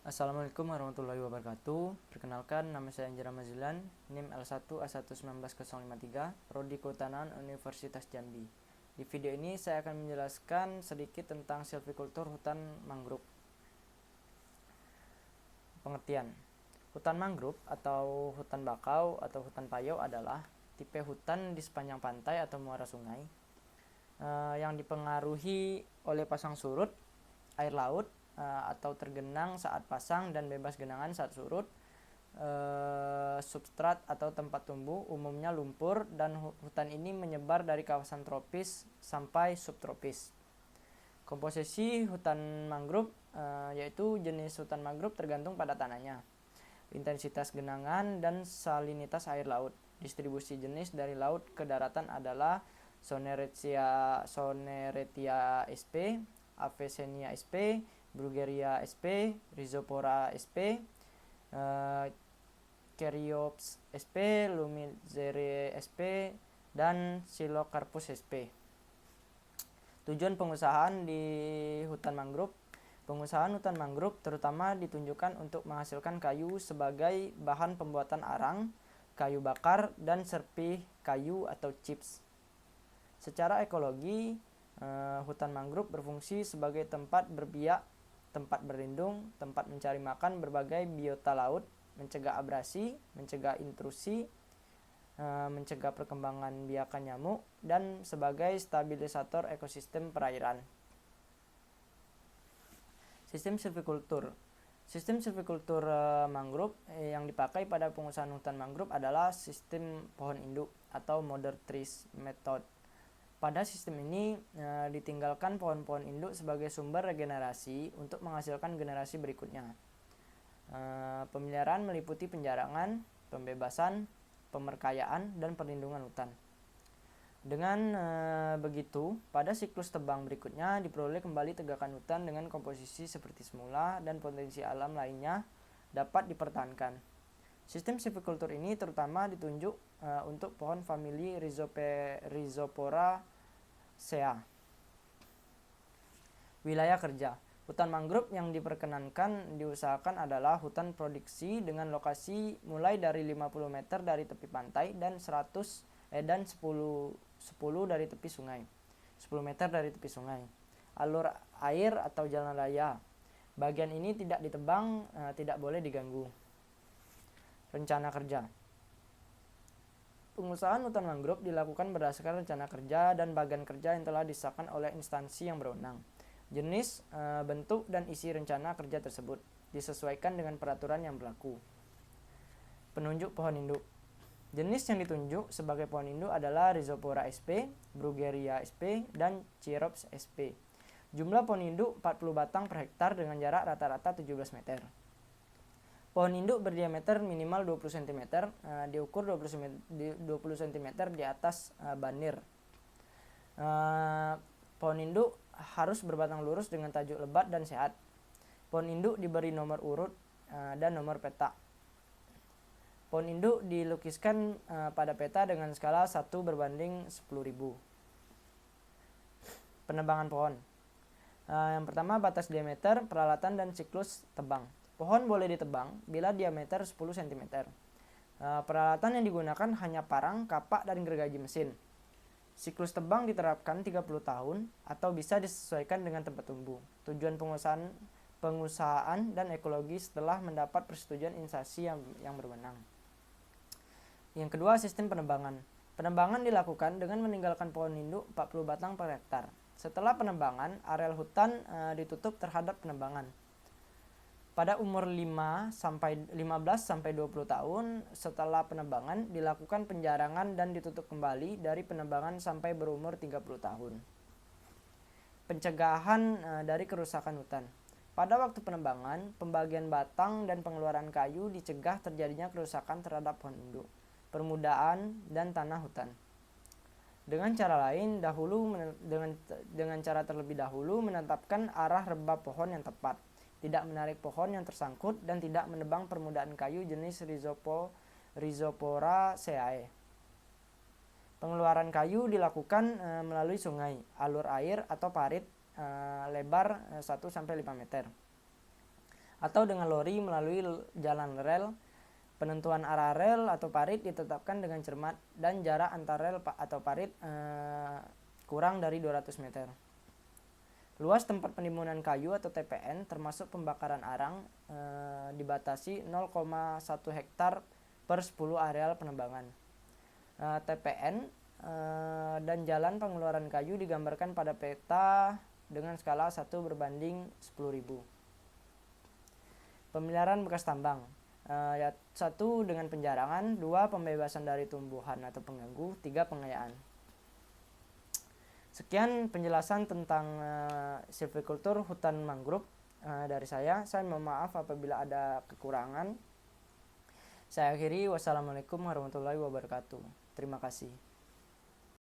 Assalamualaikum warahmatullahi wabarakatuh. Perkenalkan, nama saya Anjara Mazilan, NIM L1A1190553, Prodi Kehutanan Universitas Jambi. Di video ini saya akan menjelaskan sedikit tentang silvikultur hutan mangrove. Pengertian: hutan mangrove atau hutan bakau atau hutan payau adalah tipe hutan di sepanjang pantai atau muara sungai yang dipengaruhi oleh pasang surut air laut atau tergenang saat pasang dan bebas genangan saat surut. Substrat atau tempat tumbuh umumnya lumpur, dan hutan ini menyebar dari kawasan tropis sampai subtropis. Komposisi hutan mangrove yaitu jenis hutan mangrove tergantung pada tanahnya, intensitas genangan, dan salinitas air laut. Distribusi jenis dari laut ke daratan adalah Soneretia sp, Avicennia sp, Brugueria sp, Rhizopora sp, Caryopsis sp, Lumizere sp, dan Psilocarpus sp. Tujuan pengusahaan di hutan mangrove. Pengusahaan hutan mangrove terutama ditunjukkan untuk menghasilkan kayu sebagai bahan pembuatan arang, kayu bakar, dan serpih kayu atau chips. Secara ekologi, hutan mangrove berfungsi sebagai tempat berbiak, tempat berlindung, tempat mencari makan berbagai biota laut, mencegah abrasi, mencegah intrusi, mencegah perkembangan biakan nyamuk, dan sebagai stabilisator ekosistem perairan. Sistem silvikultur. Sistem silvikultur mangrove yang dipakai pada pengusahaan hutan mangrove adalah sistem pohon induk atau modern trees method. Pada sistem ini ditinggalkan pohon-pohon induk sebagai sumber regenerasi untuk menghasilkan generasi berikutnya. Pemeliharaan meliputi penjarangan, pembebasan, pemerkayaan, dan perlindungan hutan. Dengan begitu, pada siklus tebang berikutnya diperoleh kembali tegakan hutan dengan komposisi seperti semula, dan potensi alam lainnya dapat dipertahankan. Sistem silvikultur ini terutama ditunjuk untuk pohon famili Rhizoporaceae. Wilayah kerja. Hutan mangrove yang diperkenankan diusahakan adalah hutan produksi dengan lokasi mulai dari 50 meter dari tepi pantai dan 10 dari tepi sungai. 10 meter dari tepi sungai. Alur air atau jalan raya. Bagian ini tidak ditebang, tidak boleh diganggu. Rencana kerja. Pengusahaan hutan mangrove dilakukan berdasarkan rencana kerja dan bagian kerja yang telah disahkan oleh instansi yang berwenang. Jenis, bentuk, dan isi rencana kerja tersebut disesuaikan dengan peraturan yang berlaku. Penunjuk pohon induk. Jenis yang ditunjuk sebagai pohon induk adalah Rhizopora sp, Brugueria sp, dan Caryopsis sp. Jumlah pohon induk 40 batang per hektar dengan jarak rata-rata 17 meter. Pohon induk berdiameter minimal 20 cm, diukur 20 cm di atas banir. Pohon induk harus berbatang lurus dengan tajuk lebat dan sehat. Pohon induk diberi nomor urut dan nomor peta. Pohon induk dilukiskan pada peta dengan skala 1:10.000. Penebangan pohon. Yang pertama, batas diameter, peralatan, dan siklus tebang. Pohon boleh ditebang bila diameter 10 cm. Peralatan yang digunakan hanya parang, kapak, dan gergaji mesin. Siklus tebang diterapkan 30 tahun atau bisa disesuaikan dengan tempat tumbuh. Tujuan pengusahaan dan ekologi setelah mendapat persetujuan instansi yang berwenang. Yang kedua, sistem penebangan. Penebangan dilakukan dengan meninggalkan pohon induk 40 batang per hektar. Setelah penebangan, areal hutan ditutup terhadap penebangan. Pada umur 15 sampai 20 tahun setelah penebangan dilakukan penjarangan dan ditutup kembali dari penebangan sampai berumur 30 tahun. Pencegahan dari kerusakan hutan. Pada waktu penebangan, pembagian batang dan pengeluaran kayu dicegah terjadinya kerusakan terhadap pohon induk, permukaan, dan tanah hutan. Dengan cara lain, dengan cara terlebih dahulu menetapkan arah rebab pohon yang tepat, tidak menarik pohon yang tersangkut, dan tidak menebang permukaan kayu jenis Rhizoporaceae. Pengeluaran kayu dilakukan melalui sungai, alur air, atau parit lebar 1-5 meter. atau dengan lori melalui jalan rel. Penentuan arah rel atau parit ditetapkan dengan cermat dan jarak antar rel atau parit kurang dari 200 meter. Luas tempat penimbunan kayu atau TPN termasuk pembakaran arang dibatasi 0,1 hektar per 10 areal penebangan. TPN dan jalan pengeluaran kayu digambarkan pada peta dengan skala 1 berbanding 10.000. Pemeliharaan bekas tambang. 1 dengan penjarangan, 2 pembebasan dari tumbuhan atau pengganggu, 3 pengayaan. Sekian penjelasan tentang silvikultur hutan mangrove dari saya. Saya mohon maaf apabila ada kekurangan. Saya akhiri, wassalamualaikum warahmatullahi wabarakatuh. Terima kasih.